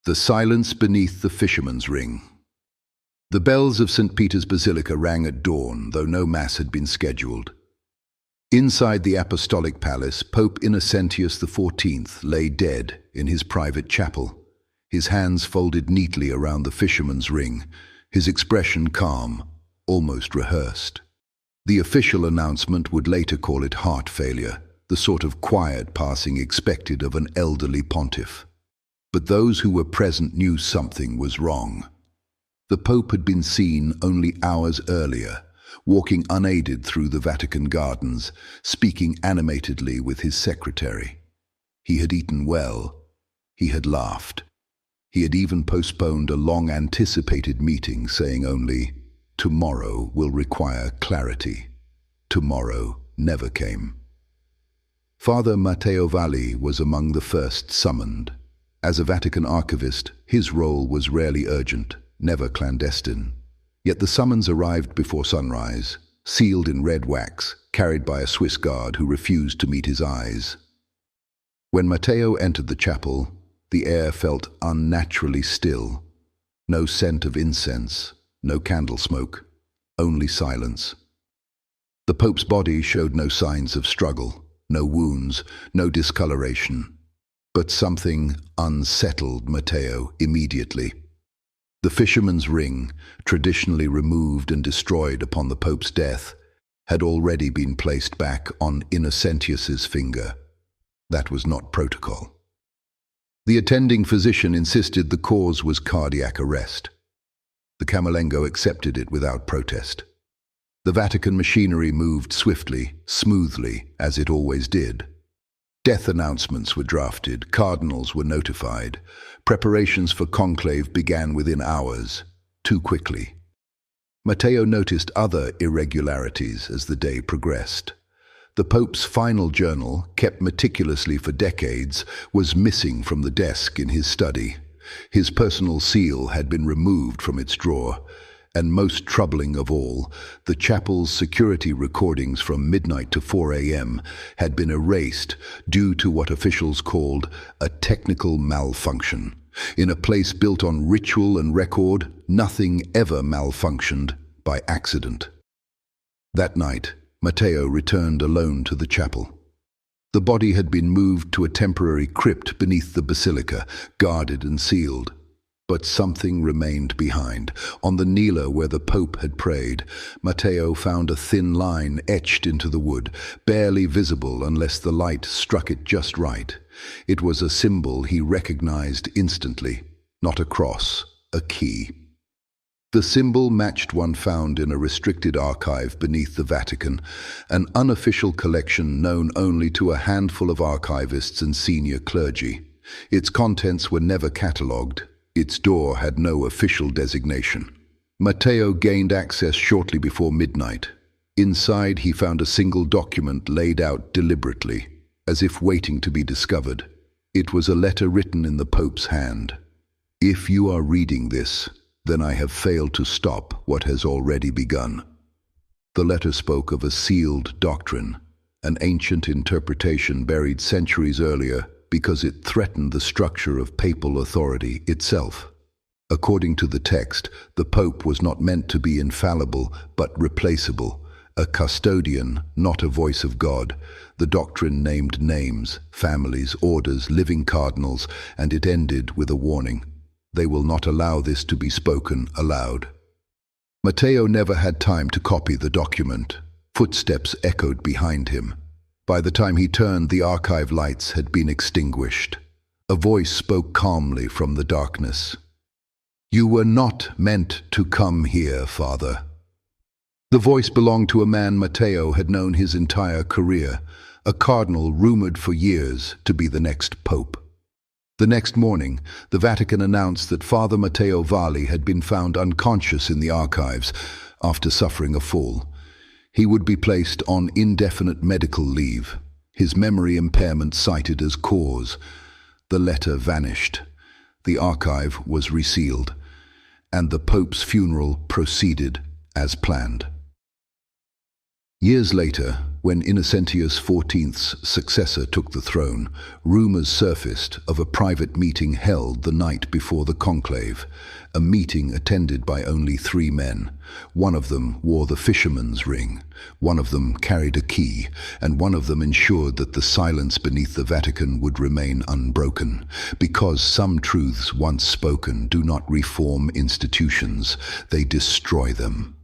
The silence beneath the Fisherman's Ring. The bells of St. Peter's Basilica rang at dawn, though no Mass had been scheduled. Inside the Apostolic Palace, Pope Innocentius XIV lay dead in his private chapel, his hands folded neatly around the Fisherman's Ring, his expression calm, almost rehearsed. The official announcement would later call it heart failure, the sort of quiet passing expected of an elderly pontiff. But those who were present knew something was wrong. The Pope had been seen only hours earlier, walking unaided through the Vatican gardens, speaking animatedly with his secretary. He had eaten well. He had laughed. He had even postponed a long-anticipated meeting, saying only, "Tomorrow will require clarity." Tomorrow never came. Father Matteo Valli was among the first summoned. As a Vatican archivist, his role was rarely urgent, never clandestine. Yet the summons arrived before sunrise, sealed in red wax, carried by a Swiss guard who refused to meet his eyes. When Matteo entered the chapel, the air felt unnaturally still. No scent of incense, no candle smoke, only silence. The Pope's body showed no signs of struggle, no wounds, no discoloration. But something unsettled Matteo immediately. The Fisherman's Ring, traditionally removed and destroyed upon the Pope's death, had already been placed back on Innocentius's finger. That was not protocol. The attending physician insisted the cause was cardiac arrest. The Camerlengo accepted it without protest. The Vatican machinery moved swiftly, smoothly, as it always did. Death announcements were drafted, cardinals were notified. Preparations for conclave began within hours, too quickly. Matteo noticed other irregularities as the day progressed. The Pope's final journal, kept meticulously for decades, was missing from the desk in his study. His personal seal had been removed from its drawer. And most troubling of all, the chapel's security recordings from midnight to 4 a.m. had been erased due to what officials called a technical malfunction. In a place built on ritual and record, nothing ever malfunctioned by accident. That night, Matteo returned alone to the chapel. The body had been moved to a temporary crypt beneath the basilica, guarded and sealed. But something remained behind. On the kneeler where the Pope had prayed, Matteo found a thin line etched into the wood, barely visible unless the light struck it just right. It was a symbol he recognized instantly, not a cross, a key. The symbol matched one found in a restricted archive beneath the Vatican, an unofficial collection known only to a handful of archivists and senior clergy. Its contents were never catalogued. Its door had no official designation. Matteo gained access shortly before midnight. Inside, he found a single document laid out deliberately, as if waiting to be discovered. It was a letter written in the Pope's hand. "If you are reading this, then I have failed to stop what has already begun." The letter spoke of a sealed doctrine, an ancient interpretation buried centuries earlier, because it threatened the structure of papal authority itself. According to the text, the Pope was not meant to be infallible, but replaceable, a custodian, not a voice of God. The doctrine named names, families, orders, living cardinals, and it ended with a warning. They will not allow this to be spoken aloud. Matteo never had time to copy the document. Footsteps echoed behind him. By the time he turned, the archive lights had been extinguished. A voice spoke calmly from the darkness. "You were not meant to come here, Father." The voice belonged to a man Matteo had known his entire career, a cardinal rumored for years to be the next pope. The next morning, the Vatican announced that Father Matteo Valli had been found unconscious in the archives after suffering a fall. He would be placed on indefinite medical leave, his memory impairment cited as cause. The letter vanished. The archive was resealed, and the Pope's funeral proceeded as planned. Years later, When Innocentius XIV's successor took the throne, rumors surfaced of a private meeting held the night before the conclave, a meeting attended by only 3 men. One of them wore the fisherman's ring, one of them carried a key, and one of them ensured that the silence beneath the Vatican would remain unbroken. Because some truths once spoken do not reform institutions, they destroy them.